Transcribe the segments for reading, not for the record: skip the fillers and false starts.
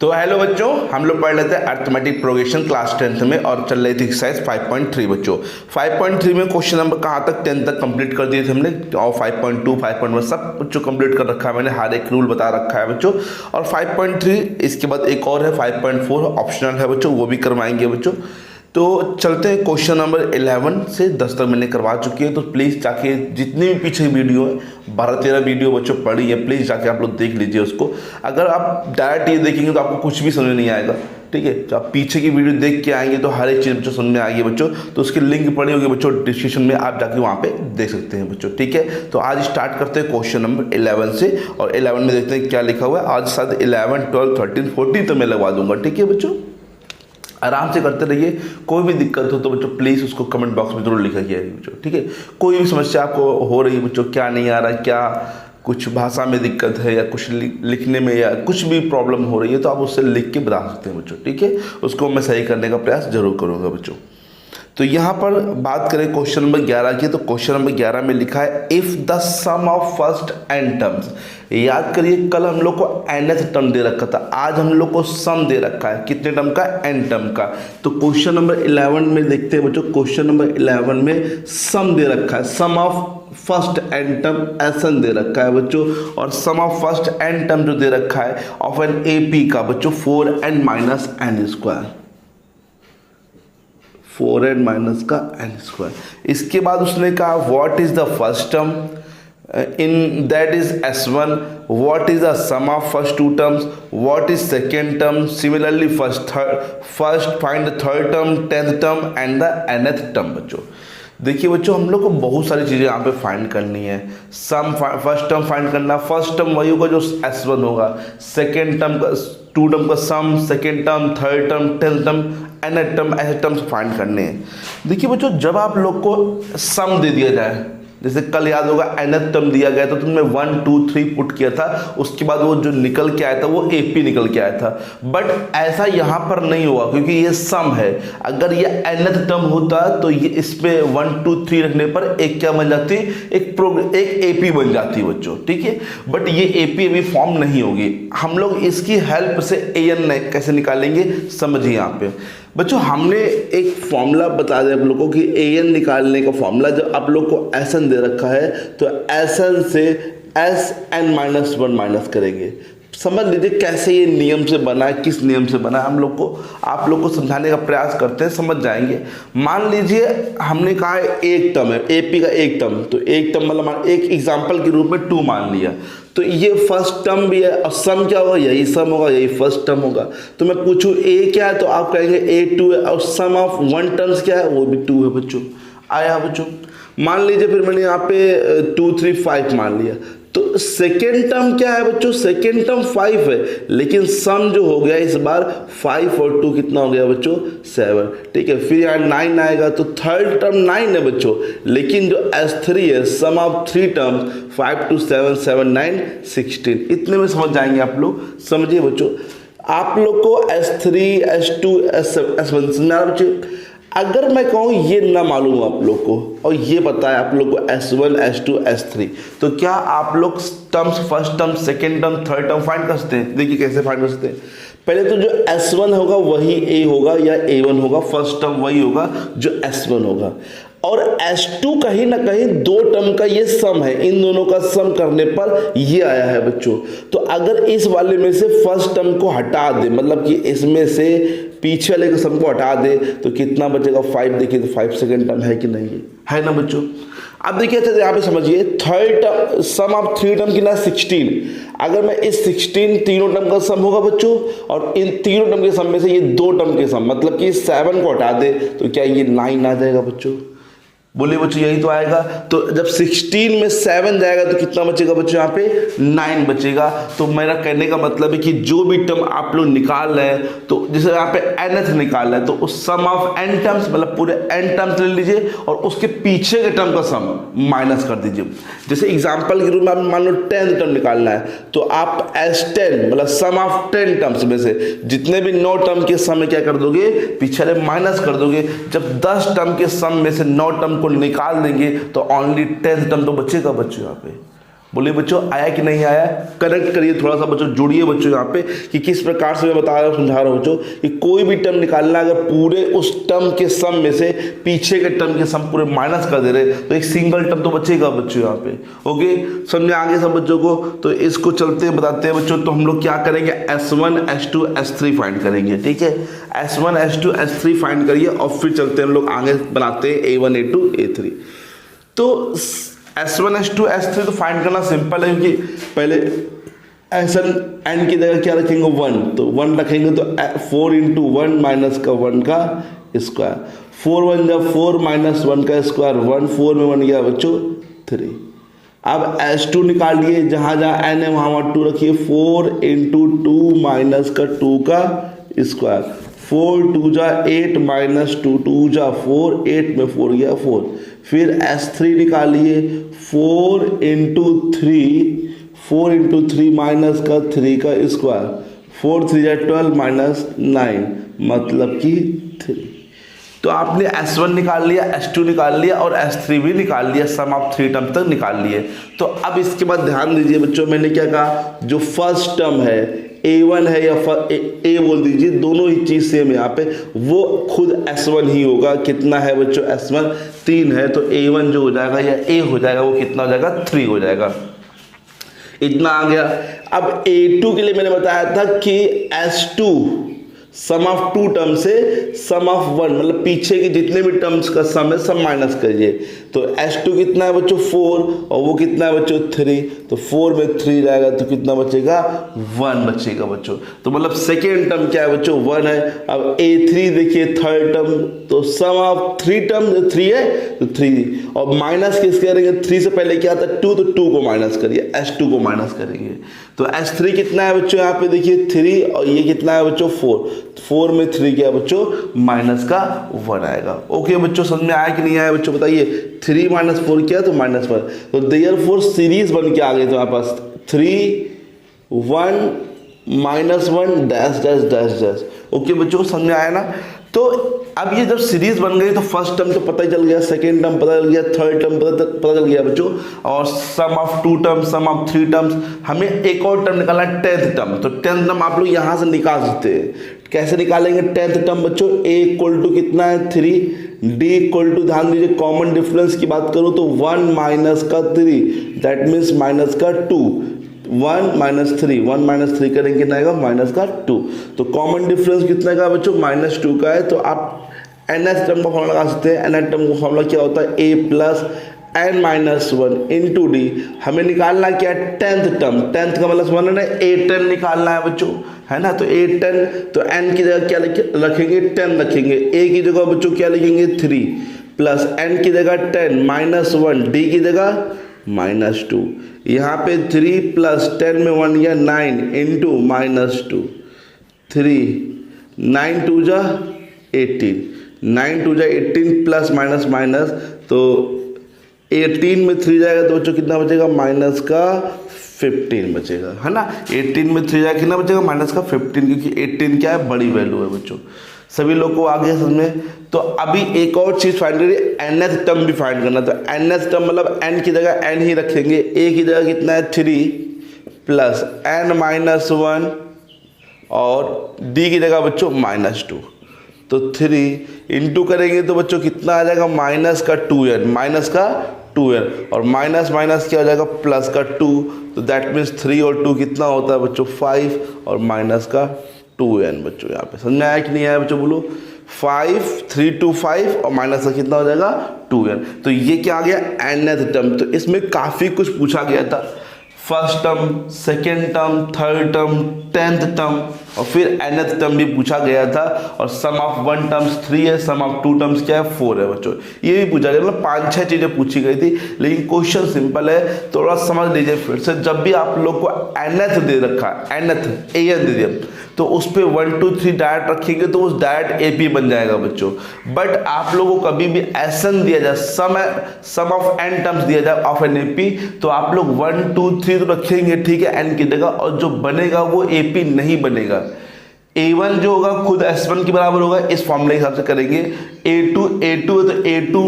तो हेलो बच्चों, हम लोग पढ़ लेते हैं अर्थमेटिक प्रोग्रेशन क्लास 10th में और चल रही थी एक्सरसाइज 5.3 बच्चों। 5.3 में क्वेश्चन नंबर कहाँ तक 10 तक कंप्लीट कर दिए थे हमने और 5.2 5.1 सब बच्चों कंप्लीट कर रखा है मैंने, हर एक रूल बता रखा है बच्चों। और 5.3 इसके बाद एक और है 5.4 ऑप्शनल है बच्चों, वो भी करवाएंगे बच्चों। तो चलते हैं क्वेश्चन नंबर 11 से 10 तक मैंने करवा चुकी है, तो प्लीज़ जाके जितनी भी पीछे वीडियो है 12-13 वीडियो बच्चों पढ़ी है, प्लीज़ जाके आप लोग देख लीजिए उसको। अगर आप डायरेक्ट ये देखेंगे तो आपको कुछ भी समझ नहीं आएगा, ठीक है। तो आप पीछे की वीडियो देख के आएंगे तो हर एक चीज़ बच्चों समझ में आएगी बच्चों। तो उसकी लिंक पड़ी होगी बच्चों डिस्क्रिप्शन में, आप जाके वहाँ पे देख सकते हैं बच्चों, ठीक है। तो आज स्टार्ट करते हैं क्वेश्चन नंबर 11 से, और 11 में देखते हैं क्या लिखा हुआ है। आज शायद 11, 12, 13, 14 तो मैं लगवा दूंगा, ठीक है बच्चों। आराम से करते रहिए, कोई भी दिक्कत हो तो बच्चों प्लीज़ उसको कमेंट बॉक्स में जरूर लिखा कीजिए बच्चों, ठीक है। कोई भी समस्या आपको हो रही है बच्चों, क्या नहीं आ रहा, क्या कुछ भाषा में दिक्कत है या कुछ लिखने में या कुछ भी प्रॉब्लम हो रही है, तो आप उससे लिख के बता सकते हैं बच्चों, ठीक है। उसको मैं सही करने का प्रयास जरूर करूँगा बच्चों। तो यहाँ पर बात करें क्वेश्चन नंबर 11 की, तो क्वेश्चन नंबर 11 में लिखा है if the sum of first n terms. याद करिए कल हम लोग को nth टर्म दे रखा था, आज हम लोग को सम दे रखा है कितने टर्म का, n टर्म का। तो क्वेश्चन नंबर 11 में देखते हैं बच्चों, क्वेश्चन नंबर 11 में सम दे रखा है, सम ऑफ फर्स्ट एन टर्म एसन दे रखा है बच्चों। और sum of first N term जो दे रखा है ऑफ एन AP का बच्चों 4n minus n square, 4n minus का n स्क्वायर। इसके बाद उसने कहा what is the first term in that is S1, what is the sum of first two terms, what is second term, similarly first find the third term, 10th term and the nth term। बच्चों देखिए बच्चों, हम लोग को बहुत सारी चीज़ें यहाँ पे फाइंड करनी है। सम फर्स्ट टर्म फाइंड करना, फर्स्ट टर्म वही होगा जो S1 होगा, सेकेंड टर्म का टू टर्म का sum, second term, third term, 10th term, nth term, ऐसे टर्म्स फाइंड करने हैं। देखिए बच्चों, जब आप लोग को सम दे दिया जाए, जैसे कल याद होगा nth टर्म दिया गया था, तो तुमने 1 2 3 पुट किया था, उसके बाद वो जो निकल के आया था वो AP निकल के आया था। बट ऐसा यहाँ पर नहीं हुआ क्योंकि ये सम है। अगर ये nth टर्म होता तो ये इस पे 1 2 3 रखने पर एक क्या बन जाती, एक AP बन जाती बच्चों, ठीक है। बट ये AP अभी फॉर्म नहीं होगी, हम लोग इसकी हेल्प से AN कैसे निकालेंगे समझिए। यहाँ पे बच्चों हमने एक फॉर्मूला बता दिया आप लोगों को कि AN निकालने का फॉर्मूला, जब आप लोग को SN दे रखा है तो SN से SN-1 माइनस करेंगे। समझ लीजिए कैसे ये नियम से बना है, किस नियम से बना है, हम लोग को आप लोग को समझाने का प्रयास करते हैं, समझ जाएंगे। मान लीजिए हमने कहा है एक टर्म है, AP का एक टर्म, तो एक टर्म मतलब एक एग्जाम्पल के रूप में 2 मान लिया, तो ये फर्स्ट टर्म भी है और सम क्या होगा, यही सम होगा, यही फर्स्ट टर्म होगा। तो मैं पूछूं A क्या है तो आप कहेंगे A2 है, और सम ऑफ 1 टर्म्स क्या है, वो भी 2 है बच्चों। आया बच्चों, मान लीजिए फिर मैंने यहाँ पे 2 3 5 मान लिया, तो सेकेंड टर्म क्या है बच्चों, सेकेंड टर्म 5 है, लेकिन सम जो हो गया इस बार 5 और 2 कितना हो गया बच्चों, 7, ठीक है। फिर यहाँ 9 आएगा तो थर्ड टर्म 9 है बच्चों, लेकिन जो S3 है सम ऑफ 3 टर्म्स 5 2 7 7 9 16, इतने में समझ जाएंगे आप लोग। समझिए बच्चों, आप लोग को S3 S2 S1 समझना बच्चों। अगर मैं कहूँ ये ना मालूम आप लोग को और ये पता है आप लोग को S1 S2 S3, तो क्या आप लोग terms first term, second term, third term find कर सकते हैं? देखिए कैसे फाइंड कर सकते हैं। पहले तो जो S1 होगा वही A होगा या A1 होगा, फर्स्ट टर्म वही होगा जो S1 होगा, और S2 कहीं ना कहीं 2 टर्म का ये सम है, इन दोनों का सम करने पर ये आया है बच्चों। तो अगर इस वाले में से फर्स्ट टर्म को हटा दे, मतलब कि इसमें से पीछे वाले के सम को हटा दे, तो कितना बचेगा 5। देखिए तो 5 सेकेंड टर्म है कि नहीं है ना बच्चों। अब देखिए अच्छा यहाँ पे समझिए, third term sum of 3 term कितना 16। अगर मैं इस 16 तीनों टर्म का सम होगा बच्चों, और इन तीनों टर्म के सम में से ये 2 टर्म के सम, मतलब कि 7 को हटा दे तो क्या ये 9 आ जाएगा बच्चों। बोलिए बच्चों यही तो आएगा। तो जब 16 में 7 जाएगा तो कितना बचेगा बच्चों, यहाँ पे 9 बचेगा। तो मेरा कहने का मतलब है कि जो भी टर्म आप लोग निकाल रहे हैं, तो जैसे यहाँ पे nth निकाल रहे हैं तो उस सम ऑफ n टर्म्स मतलब पूरे n टर्म्स ले लीजिए और उसके पीछे के टर्म का सम माइनस कर दीजिए। जैसे एग्जाम्पल के रूप में मान लो 10th टर्म निकालना है, तो आप S10 मतलब सम ऑफ 10 टर्म्स में से जितने भी 9 टर्म के सम में क्या कर दोगे, पीछे माइनस कर दोगे। जब 10 टर्म के सम में से 9 टर्म को निकाल देंगे तो ओनली 10th टर्म तो बचेगा बच्चों यहाँ पे। बोलिए बच्चों आया कि नहीं आया, कनेक्ट करिए थोड़ा सा बच्चों, जुड़िए बच्चों यहाँ पे कि किस प्रकार से मैं बता रहा हूँ, समझा रहा हूँ बच्चों कि कोई भी टर्म निकालना, अगर पूरे उस टर्म के सम में से पीछे के टर्म के सम पूरे माइनस कर दे रहे तो एक सिंगल टर्म तो बचेगा बच्चों यहाँ पे। ओके, समझे आगे सब बच्चों को। तो इसको चलते हैं बताते हैं बच्चों। तो हम लोग क्या करेंगे, S1 S2 S3 फाइंड करेंगे, ठीक है। S1 S2 S3 फाइंड करिए और फिर चलते हैं हम लोग आगे बनाते हैं A1 A2 A3। तो S1 S2 S3 तो फाइंड करना सिंपल है, क्योंकि पहले एन एन की जगह क्या रखेंगे 1, तो 1 रखेंगे तो 4 इंटू 1 माइनस का 1 का स्क्वायर, 4 1 जा 4 माइनस 1 का स्क्वायर 1, 4 में 1 गया बच्चों 3। अब S2 निकालिए, जहाँ जहाँ n है वहाँ 2 रखिए, 4 इंटू 2 माइनस का 2 का स्क्वायर, 4 2 जा 8 माइनस 2 2 जा 4, 8 में 4 गया 4। फिर S3 निकालिए, 4 इंटू 3 माइनस का 3 का स्क्वायर, 4 3 जा 12 माइनस 9 मतलब कि 3। तो आपने S1 निकाल लिया, S2 निकाल लिया और S3 भी निकाल लिया, सम ऑफ 3 टर्म तक निकाल लिए। तो अब इसके बाद ध्यान दीजिए बच्चों, मैंने क्या कहा, जो फर्स्ट टर्म है A1 है या A बोल दीजिए, दोनों ही चीज सेम है यहाँ पे, वो खुद S1 ही होगा। कितना है बच्चों S1 3 है, तो A1 जो हो जाएगा या A हो जाएगा वो कितना हो जाएगा 3 हो जाएगा। इतना आ गया। अब A2 के लिए मैंने बताया था कि S2 सम ऑफ 2 टर्म से सम ऑफ 1, मतलब पीछे के जितने भी टर्म्स का सम है सब माइनस करिए। तो S2 कितना है बच्चों 4 और वो कितना है बच्चों 3, तो 4 में 3 जाएगा तो कितना बचेगा 1 बचेगा बच्चों। तो मतलब सेकेंड टर्म क्या है बच्चों 1 है। अब A3 देखिए थर्ड टर्म, तो सम ऑफ 3 टर्म 3 है तो 3, और माइनस किस करेंगे, 3 से पहले क्या था 2, तो 2 को माइनस करिए, S2 को माइनस करेंगे। तो S3 कितना है बच्चों यहाँ पे देखिए 3, और ये कितना है बच्चों 4 में 3 क्या बच्चों माइनस का 1 आएगा। ओके बच्चों, समझ में आया कि नहीं आया बच्चों बताइए। 3 माइनस 4 क्या, तो माइनस 1, तो देयरफॉर सीरीज बन के आ गई तुम्हारे पास 3 1 minus 1 dash dash dash dash. Okay बच्चों, समझ में आया ना। तो अब ये जब सीरीज बन गई तो फर्स्ट टर्म तो पता ही चल गया, सेकेंड टर्म पता चल गया, थर्ड टर्म पता चल गया बच्चों, और sum of 2 term, sum of 3 terms. हमें एक और टर्म निकालना है 10th टर्म। तो 10th टर्म आप लोग यहाँ से निकाल सकते हैं। कैसे निकालेंगे 10th टर्म बच्चों, A इक्वल टू कितना है 3, D इक्वल टू, ध्यान दीजिए कॉमन डिफरेंस की बात करूँ तो 1 माइनस का 3, दैट मीन्स माइनस का 2, 1 माइनस 3, 1 माइनस 3 करेंगे कितना आएगा माइनस का 2। तो कॉमन डिफरेंस कितना का बच्चों -2 का है। तो आप nth टर्म का फॉर्मूला लगा सकते हैं। nth टर्म का फॉर्मूला क्या होता है, A plus n minus 1 into D. हमें निकालना क्या है 10th टर्म, 10th का मतलब समझ ना, A10 निकालना है बच्चों, है ना। तो A10, तो n की जगह क्या रखेंगे 10 रखेंगे, A की जगह बच्चों क्या लिखेंगे 3 प्लस n की जगह 10 माइनस 1, D की जगह -2। यहाँ पे 3 प्लस 10 में 1 या 9 इंटू -2, 3 9 2 जा 18, 9 2 जा 18 प्लस माइनस माइनस, तो 18 में 3 जाएगा तो बच्चों कितना बचेगा माइनस का 15 बचेगा, है ना। 18 में 3 जाएगा कितना बचेगा माइनस का 15, क्योंकि 18 क्या है बड़ी वैल्यू है बच्चों। सभी लोग को आ गया समझ में। तो अभी एक और चीज फाइंड करिए, nth टर्म भी फाइंड करना। तो nth टर्म मतलब n की जगह n ही रखेंगे, a की जगह कितना है 3 प्लस n माइनस 1 और d की जगह बच्चों -2। तो 3 इंटू करेंगे तो बच्चों कितना आ जाएगा माइनस का 2n, माइनस का 2n, और माइनस माइनस क्या हो जाएगा प्लस का 2। तो दैट मीन्स 3 और 2 कितना होता है बच्चों 5, और माइनस का 2n बच्चों। यहाँ पे समझ में आया कि नहीं आया बच्चों, बोलो 5 3 2 5 और माइनस का कितना हो जाएगा 2n। तो ये क्या आ गया nth टर्म। तो इसमें काफ़ी कुछ पूछा गया था, first term, second term, third term, 10th term, और फिर nth टर्म भी पूछा गया था। और सम ऑफ 1 टर्म्स 3 है, सम ऑफ 2 टर्म्स क्या है 4 है बच्चों। ये भी पूछा गया, मतलब 5-6 चीज़ें पूछी गई थी, लेकिन क्वेश्चन सिंपल है, थोड़ा समझ लीजिए फिर से। जब भी आप लोग को nth दे रखा है, nth an दे दिया, तो उस पर 1 2 3 डायरेक्ट रखेंगे तो उस डायरेक्ट AP बन जाएगा बच्चों। बट आप लोगों को कभी भी SN दिया जाए, सम ऑफ n टर्म्स दिया जाए ऑफ एन AP, तो आप लोग 1 2 3 तो रखेंगे, ठीक है, n की जगह, और जो बनेगा वो AP नहीं बनेगा। A1 जो होगा खुद S1 के बराबर होगा, इस फॉर्मूले के हिसाब से करेंगे। A2 है तो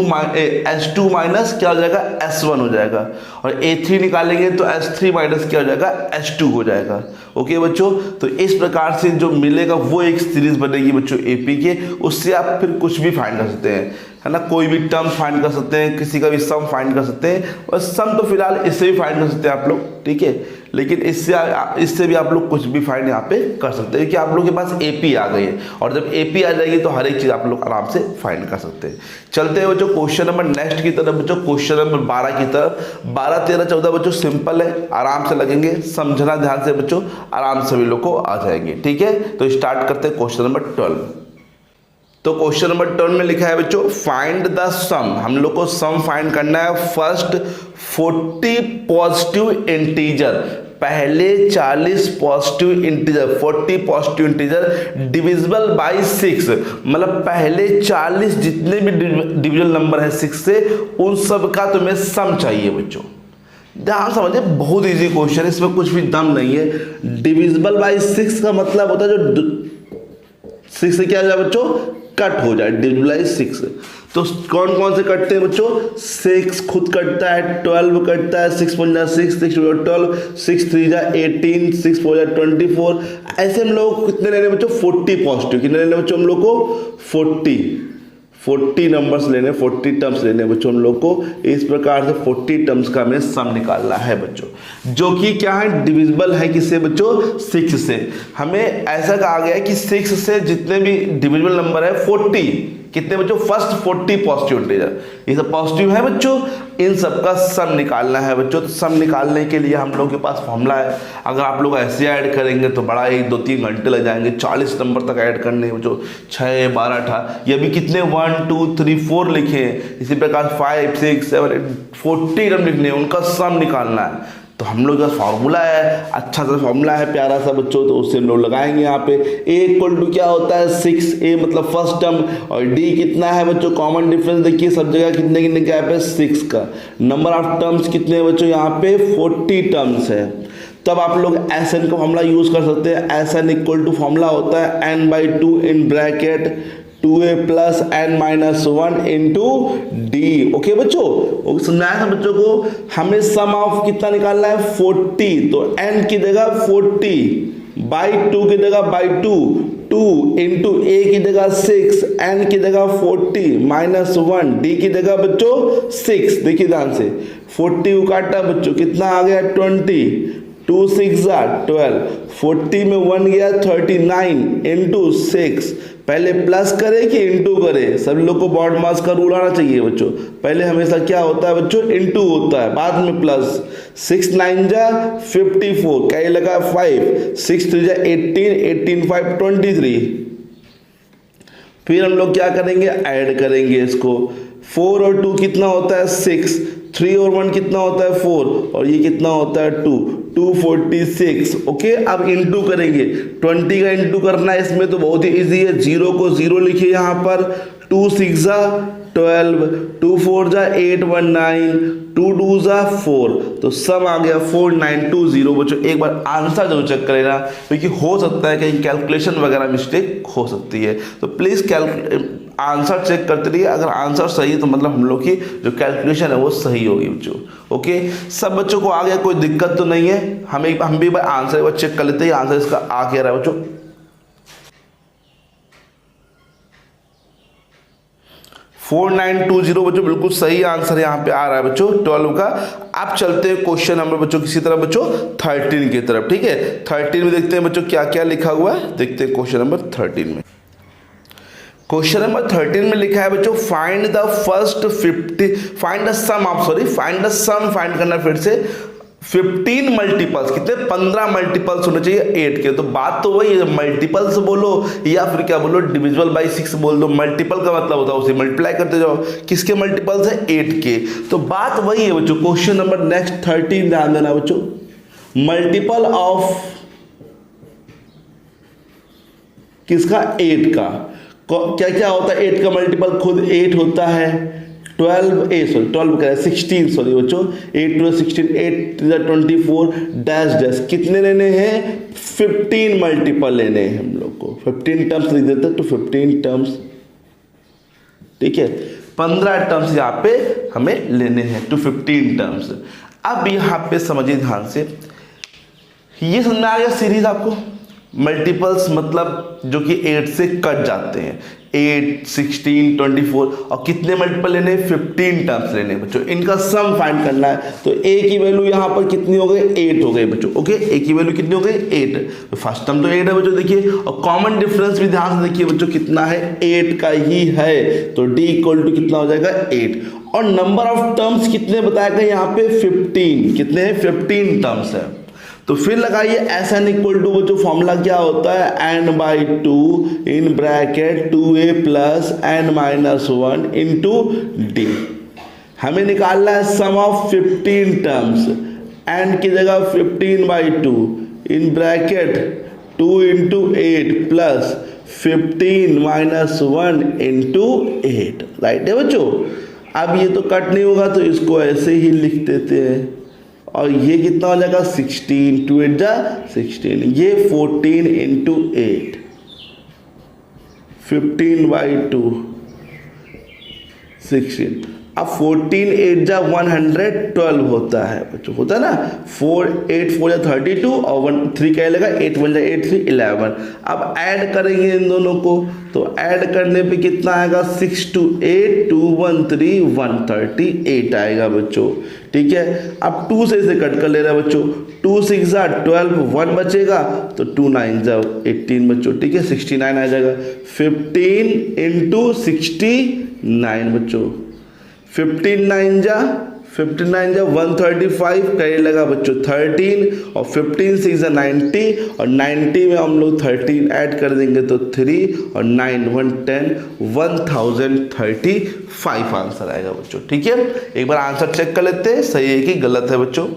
S2 माइनस क्या हो जाएगा, S1 हो जाएगा, और A3 निकालेंगे तो S3 माइनस क्या हो जाएगा, S2 हो जाएगा। ओके बच्चों, तो इस प्रकार से जो मिलेगा वो एक सीरीज बनेगी बच्चों AP के, उससे आप फिर कुछ भी फाइंड कर सकते हैं, है ना, कोई भी टर्म फाइंड कर सकते हैं, किसी का भी सम फाइंड कर सकते हैं, और सम तो फिलहाल इससे भी फाइंड कर सकते हैं आप लोग, ठीक है, लेकिन इससे भी आप लोग कुछ भी फाइंड यहाँ पे कर सकते हैं, क्योंकि आप लोग के पास AP आ गई है, और जब AP आ जाएगी तो हर एक चीज़ आप लोग आराम से फाइंड कर सकते हैं। चलते हैं बच्चों क्वेश्चन नंबर नेक्स्ट की तरफ बच्चों, क्वेश्चन नंबर 12 की तरफ। 12, 13, 14 बच्चों सिंपल है, आराम से लगेंगे, समझना ध्यान से बच्चों, आराम से सभी लोग को आ जाएंगे, ठीक है। तो स्टार्ट करते हैं क्वेश्चन नंबर 12। तो क्वेश्चन नंबर 12 में लिखा है बच्चों, फाइंड द सम, हम लोग को सम फाइंड करना है फर्स्ट 40 पॉजिटिव इंटीजर, पहले 40 positive integer, 40 positive integer divisible by 6, मतलब पहले 40 जितने भी डिविजल नंबर है 6 से, उन सब का तुम्हें सम चाहिए बच्चों। ध्यान समझिए, बहुत इजी क्वेश्चन है, इसमें कुछ भी दम नहीं है। डिविजिबल बाय 6 का मतलब होता है जो 6 से क्या हो जाए बच्चों, कट हो जाए, डिविजिबल बाय 6। तो कौन कौन से कटते हैं बच्चों, 6 खुद कटता है, 12 कटता है, 6 4 जा 6, 6 2 12, 6 3 जा 18, 6 4 जा 24। ऐसे हम लोग कितने लेने बच्चों, 40 पॉजिटिव, कितने लेने बच्चों हम लोग को, 40 नंबर्स लेने, 40 टर्म्स लेने बच्चों हम लोग को। इस प्रकार से 40 टर्म्स का हमें सम निकालना है बच्चों, जो कि क्या है, डिविजिबल है किससे बच्चों, 6 से। हमें ऐसा कहा गया है कि 6 से जितने भी डिविजिबल नंबर है 40, कितने बच्चों, फर्स्ट 40 पॉजिटिव इंटीजर, ये सब पॉजिटिव है बच्चों, इन सब का सम निकालना है बच्चों। तो सम निकालने के लिए हम लोग के पास फॉर्मूला है, अगर आप लोग ऐसे ऐड करेंगे तो बड़ा 1-2-3 घंटे लग जाएंगे, 40 नंबर तक ऐड करने बच्चों, 6 12 18, ये भी कितने 1 2 3 4 लिखे हैं, इसी प्रकार 5 6 7 8 40 टर्म लिखने हैं, उनका सम निकालना है। तो हम लोग का फार्मूला है, अच्छा सा फार्मूला है प्यारा सा बच्चों, तो उससे हम लोग लगाएंगे यहाँ पे। A इक्वल टू क्या होता है, 6A मतलब फर्स्ट टर्म, और D कितना है बच्चों, कॉमन डिफरेंस देखिए सब जगह कितने कितने गैप है, 6 का। नंबर ऑफ टर्म्स कितने हैं बच्चों, यहाँ पे 40 टर्म्स है। तब आप लोग SN का फॉर्मूला यूज कर सकते हैं। SN इक्वल टू फॉर्मूला होता है n/2 in bracket 2a plus n minus 1 into d. Okay बच्चों, समझाया था बच्चों को, हमें सम ऑफ कितना निकालना है, 40, तो n की जगह 40 बाई 2 की जगह बाई 2 इंटू a की जगह 6, n की जगह 40 माइनस 1, d की जगह बच्चों 6। देखिए ध्यान से, 40 को काटा बच्चों, कितना आ गया 20, 2 6 12, 40 में 1 गया 39 इंटू 6। पहले प्लस करे कि इंटू करे, सभी लोग को बॉड मास का रूल आना चाहिए बच्चों। पहले हमेशा क्या होता है बच्चों, इंटू होता है, बाद में प्लस। 6 9 जा 54, क्या लगा 5, 6 3 जा 18, 18 5 23। फिर हम लोग क्या करेंगे, ऐड करेंगे इसको। 4 और 2 कितना होता है 6, 3 और 1 कितना होता है 4, और ये कितना होता है 2, 246। ओके, अब इंटू करेंगे, 20 का इंटू करना है इसमें तो बहुत ही इजी है, 0 को 0 लिखिए यहाँ पर, 2 6 जा 12, 2 4 जा 8 1 9, 2 2 जा 4, तो सम आ गया 4920 बच्चों। एक बार आंसर जरूर चेक कर लेना, क्योंकि हो सकता है कहीं कैलकुलेशन वगैरह मिस्टेक हो सकती है, तो प्लीज़ आंसर चेक करते रहिए। अगर आंसर सही है तो मतलब हम लोग की जो कैलकुलेशन है वो सही होगी बच्चों। ओके, सब बच्चों को आ गया, कोई दिक्कत तो नहीं है। हम भी आंसर एक बार चेक कर लेते हैं, आंसर इसका आ क्या रहा है बच्चों। 4920 बच्चों बिल्कुल सही आंसर यहाँ पे आ रहा है बच्चों 12 का। अब चलते हैं क्वेश्चन नंबर बच्चों किसी तरह बच्चों 13 की तरफ, ठीक है। 13 में देखते हैं बच्चों क्या क्या लिखा हुआ है, देखते हैं क्वेश्चन नंबर 13 में। क्वेश्चन नंबर 13 में लिखा है बच्चों, find the first 50, find the sum of, sorry find the sum, find करना फिर से 15 मल्टीपल्स, कितने 15 मल्टीपल्स होने चाहिए 8 के। तो बात तो वही है, मल्टीपल्स बोलो या फिर क्या बोलो, डिविजिबल बाय 6 बोल दो। मल्टीपल का मतलब होता है उसे मल्टीप्लाई करते जाओ, किसके मल्टीपल्स है 8 के। तो बात वही है बच्चों। क्वेश्चन नंबर नेक्स्ट 13 ध्यान देना बच्चों, मल्टीपल ऑफ किसका 8 का, क्या क्या होता है 8 का मल्टीपल, खुद 8 होता है, 12 कह रहे 16, सॉरी बच्चों, 8 टू 16, 8 टू 24 डैश डैश, कितने लेने हैं 15 मल्टीपल लेने हैं हम लोग को, 15 टर्म्स लिख देते हैं, तो 15 टर्म्स, ठीक है, 15 टर्म्स यहाँ पे हमें लेने हैं, टू 15 टर्म्स। अब यहाँ पे समझिए ध्यान से, ये समझ में आ गया सीरीज आपको, मल्टीपल्स मतलब जो कि 8 से कट जाते हैं, 8, 16, 24, और कितने मल्टीपल लेने हैं 15 टर्म्स लेने बच्चों, इनका सम फाइंड करना है। तो a की वैल्यू यहाँ पर कितनी हो गई 8 हो गई बच्चों, ओके, a की वैल्यू कितनी हो गई 8, तो फर्स्ट टर्म तो 8 है बच्चों, देखिए, और कॉमन डिफरेंस भी ध्यान से देखिए बच्चों कितना है 8 का ही है, तो d इक्वल टू कितना हो जाएगा 8, और नंबर ऑफ टर्म्स कितने बताया गए यहाँ पे 15, कितने हैं 15 टर्म्स है। तो फिर लगाइए SN इक्वल टू, बच्चों फॉर्मूला क्या होता है n/2 in bracket 2a plus n-1 into D. हमें निकालना है सम ऑफ 15 टर्म्स, n की जगह 15/2 in bracket 2 into 8 plus 15-1 into 8, right है बच्चों। अब ये तो कट नहीं होगा तो इसको ऐसे ही लिख देते हैं, और ये कितना हो जाएगा 16, 2 8 जा 16, ये 14 इंटू 8, 15/2 16, अब 14 8 जा 112 होता है बच्चों, होता है ना, 4 8 4 जा 32, और 1 3 क्या लगेगा 8 1 जा 8 3 11। अब ऐड करेंगे इन दोनों को, तो ऐड करने पे कितना आएगा 6 2 8 2 1 3 138 आएगा बच्चों, ठीक है। अब 2 से इसे कट कर ले रहा है बच्चों, 2 6 जा 12, 1 बचेगा, तो 2 9 जा 18 बच्चों, ठीक है, 69 आ जाएगा, 15 इंटू 69 बच्चों, 15 जा 135 कहीं लगा बच्चों 13, और 15 6 जा 90, और 90 में हम लोग 13 ऐड कर देंगे तो 3 और 9 1 10 1035 आंसर आएगा बच्चों, ठीक है। एक बार आंसर चेक कर लेते हैं सही है कि गलत है बच्चों।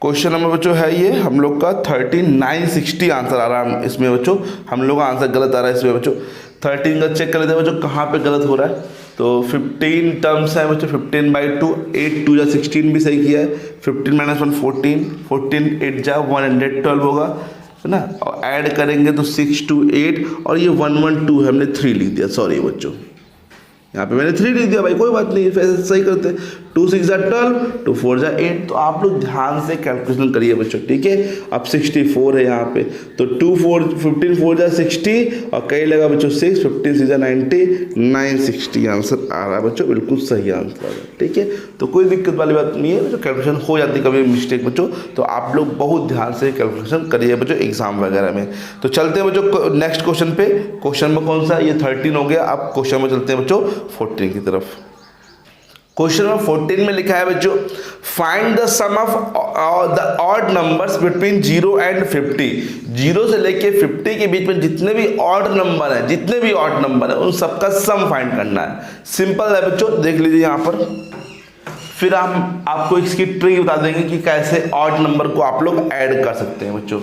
क्वेश्चन नंबर बच्चों है ये हम लोग का 3960 आंसर आ रहा है इसमें बच्चों, हम लोग का आंसर गलत आ रहा है इसमें बच्चों। 13 का चेक कर लेते हैं बच्चों कहाँ पे गलत हो रहा है, तो 15 टर्म्स है बच्चों, 15/2, 8 2 जा 16 भी सही किया है, 15-1 14, 14 8 जा 112 होगा, है ना, और ऐड करेंगे तो 6 2 8, और ये 112 है, हमने 3 लिख दिया, सॉरी बच्चों, यहाँ पे मैंने 3 लिख दिया भाई, कोई बात नहीं, फिर सही करते, 2 6 जा 12, 2 4 जा 8, तो आप लोग ध्यान से कैलकुलेशन करिए बच्चों, ठीक है। अब 64 है यहाँ पे, तो 15 4 जा 60, और कहीं लगा बच्चों 6, 15 6 जा 90, 960 आंसर आ रहा है बच्चों, बिल्कुल सही आंसर आ रहा है, ठीक है। तो कोई दिक्कत वाली बात नहीं है बच्चों, कैलकुलेशन हो जाती है कभी मिस्टेक बच्चों, तो आप लोग बहुत ध्यान से कैलकुलेशन करिए बच्चों एग्जाम वगैरह में। तो चलते हैं बच्चों नेक्स्ट क्वेश्चन पे, क्वेश्चन में कौन सा, ये 13 हो गया, अब क्वेश्चन में चलते हैं बच्चों 14 की तरफ। क्वेश्चन नंबर 14 में लिखा है बच्चों, find the sum of the odd numbers between 0 and 50। 0 से लेके 50 के बीच में जितने भी ऑड नंबर है, जितने भी ऑड नंबर है उन सबका सम फाइंड करना है। सिंपल है बच्चों, देख लीजिए यहाँ पर, फिर हम आपको इसकी ट्रिक बता देंगे कि कैसे ऑड नंबर को आप लोग ऐड कर सकते हैं बच्चों,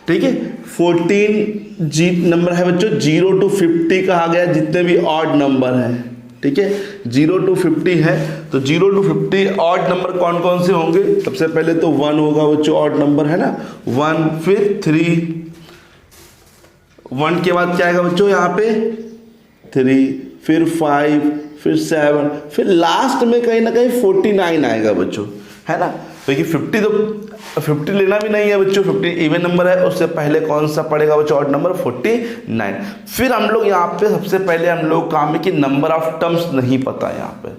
ठीक है। 14 नंबर है बच्चों, 0 to 50 कहा गया जितने भी ऑड नंबर हैं, ठीक है, 0 to 50 है, तो 0 to 50 ऑड नंबर कौन कौन से होंगे, सबसे पहले तो 1 होगा बच्चों, ऑड नंबर है ना, 1, फिर 3, 1 के बाद क्या आएगा बच्चों यहाँ पे 3, फिर 5, फिर 7, फिर लास्ट में कहीं ना कहीं 49 आएगा बच्चों, है ना। तो ये 50 लेना भी नहीं है बच्चों, 50 इवन नंबर है, उससे पहले कौन सा पड़ेगा बच्चों ऑड नंबर 49। फिर हम लोग यहाँ पे सबसे पहले हम लोग काम है कि नंबर ऑफ टर्म्स नहीं पता है, यहाँ पे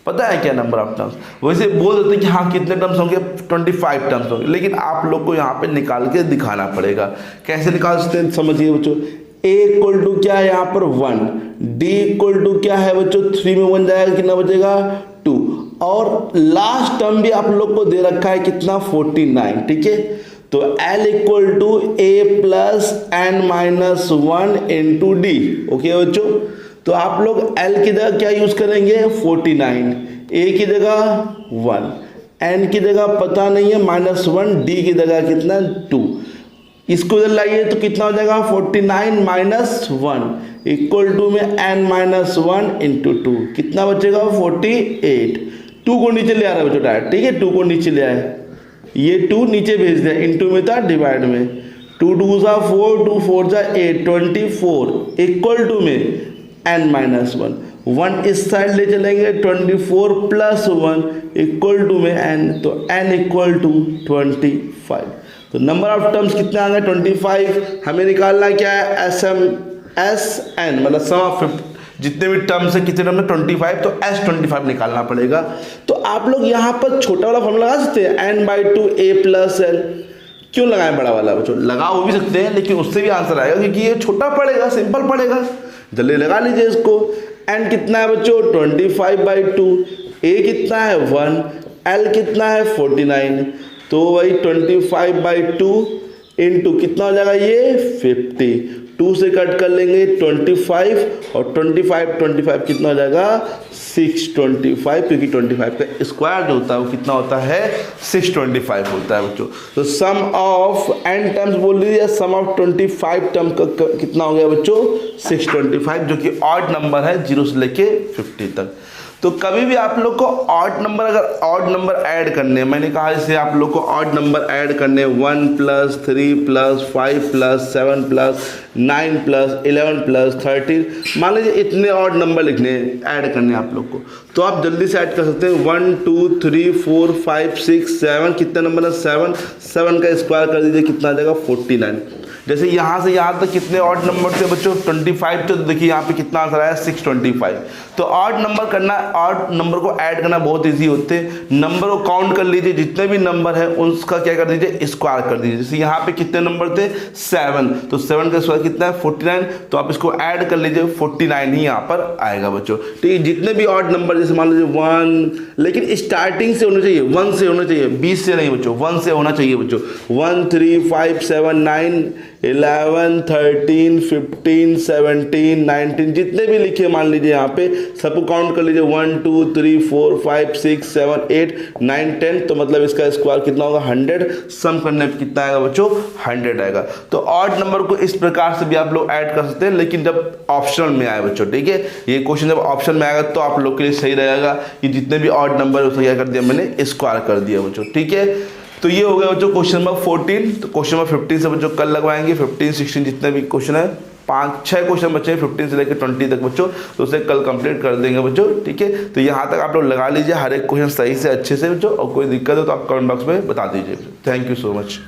पता है क्या नंबर ऑफ टर्म्स, वैसे बोल देते हैं कि हाँ कितने टर्म्स होंगे 25 टर्म्स होंगे, लेकिन आप लोग को यहाँ पे निकाल के दिखाना पड़ेगा। कैसे निकाल सकते हैं समझिए बच्चों, a इक्वल टू क्या है यहाँ पर 1, d इक्वल टू क्या है बच्चों 3 में 1 जाएगा, कितना बचेगा 2, और लास्ट टर्म भी आप लोग को दे रखा है कितना 49, ठीक है। तो L equal to a plus n-1 into d, okay बच्चों। तो आप लोग L की जगह क्या यूज करेंगे 49, a की जगह 1, n की जगह पता नहीं है -1, d की जगह कितना 2, इसको इधर लाइए तो कितना हो जाएगा 49 माइनस 1 इक्वल टू में n माइनस 1 इंटू 2 कितना बचेगा 48। 2 को नीचे ले आ रहा है बच्चों डायरेक्ट, ठीक है 2 को नीचे ले आए, ये 2 नीचे भेज दिया, इंटू में था डिवाइड में, 2 2 जा 4 2 4 जा 8 24 इक्वल टू में n माइनस 1 इस साइड ले चलेंगे 24 प्लस 1 इक्वल टू में n, तो n इक्वल टू 25। तो नंबर ऑफ टर्म्स कितने आ गए 25। हमें निकालना क्या है SN मतलब सम ऑफ जितने भी टर्म्स है कितने टर्म है 25, तो S25 निकालना पड़ेगा। तो आप लोग यहाँ पर छोटा वाला फॉर्मूला लगा सकते हैं n/2 a प्लस l। क्यों लगाएं बड़ा वाला बच्चों, लगा वो भी सकते हैं लेकिन उससे भी आंसर आएगा क्योंकि ये छोटा पड़ेगा, सिंपल पड़ेगा। जल्दी लगा लीजिए इसको। n कितना है बच्चों 25/2, a कितना है 1, l कितना है 49, तो वही 25/2 इंटू कितना हो जाएगा ये 50, 2 से कट कर लेंगे 25 और 25 कितना हो जाएगा 625, क्योंकि 25 का स्क्वायर जो होता है वो कितना होता है 625 होता है बच्चों। तो सम ऑफ n टर्म्स बोल लीजिए, सम ऑफ 25 टर्म का कितना हो गया बच्चों 625, जो कि ऑड नंबर है 0 से लेके 50 तक। तो कभी भी आप लोग को ऑड नंबर, अगर ऑड नंबर ऐड करने, मैंने कहा जैसे आप लोग को ऑड नंबर ऐड करने 1 plus 3 plus 5 plus 7 plus 9 plus 11 plus 13, मान लीजिए इतने ऑड नंबर लिखने ऐड करने आप लोग को, तो आप जल्दी से ऐड कर सकते हैं 1 2 3 4 5 6 7, कितने नंबर है 7 का स्क्वायर कर दीजिए कितना आ जाएगा 49। जैसे यहाँ से यहाँ तक कितने ऑड नंबर थे बच्चों 25, तो देखिए यहाँ पे कितना आंसर आया 625। तो ऑड नंबर करना, ऑड नंबर को ऐड करना बहुत इजी होते हैं। नंबर को काउंट कर लीजिए, जितने भी नंबर है उसका क्या कर दीजिए स्क्वायर कर दीजिए। जैसे यहाँ पे कितने नंबर थे 7, तो 7 का स्क्वायर कितना है 49, तो आप इसको ऐड कर लीजिए 49 ही यहाँ पर आएगा बच्चों। ठीक है, जितने भी ऑड नंबर जैसे मान लीजिए 1, लेकिन स्टार्टिंग से होना चाहिए 1 से होना चाहिए, 20 से नहीं बच्चों, 1 से होना चाहिए बच्चों। 1 3 5 7 9 11 13 15 17 19 जितने भी लिखे मान लीजिए यहाँ पे सबको काउंट कर लीजिए 1 2 3 4 5 6 7 8 9 10, तो मतलब इसका स्क्वायर कितना होगा 100। सम करने पे कितना आएगा बच्चों 100 आएगा। तो ऑड नंबर को इस प्रकार से भी आप लोग ऐड कर सकते हैं, लेकिन जब ऑप्शनल में आए बच्चों, ठीक है, ये क्वेश्चन जब ऑप्शन में आएगा तो आप लोग के लिए सही रहेगा कि जितने भी ऑड नंबर उसको क्या कर दिया मैंने स्क्वायर कर दिया बच्चों। ठीक है, तो ये हो गया बच्चों क्वेश्चन नंबर 14। तो क्वेश्चन नंबर 15 से बच्चों कल लगवाएंगे, 15 16 जितने भी क्वेश्चन है, 5-6 क्वेश्चन बचे हैं 15 से लेकर 20 तक बच्चों, तो उसे कल कंप्लीट कर देंगे बच्चों। ठीक है, तो यहाँ तक आप लोग लगा लीजिए हर एक क्वेश्चन सही से अच्छे से बच्चों, और कोई दिक्कत हो तो आप कमेंट बॉक्स में बता दीजिए। Thank you so much.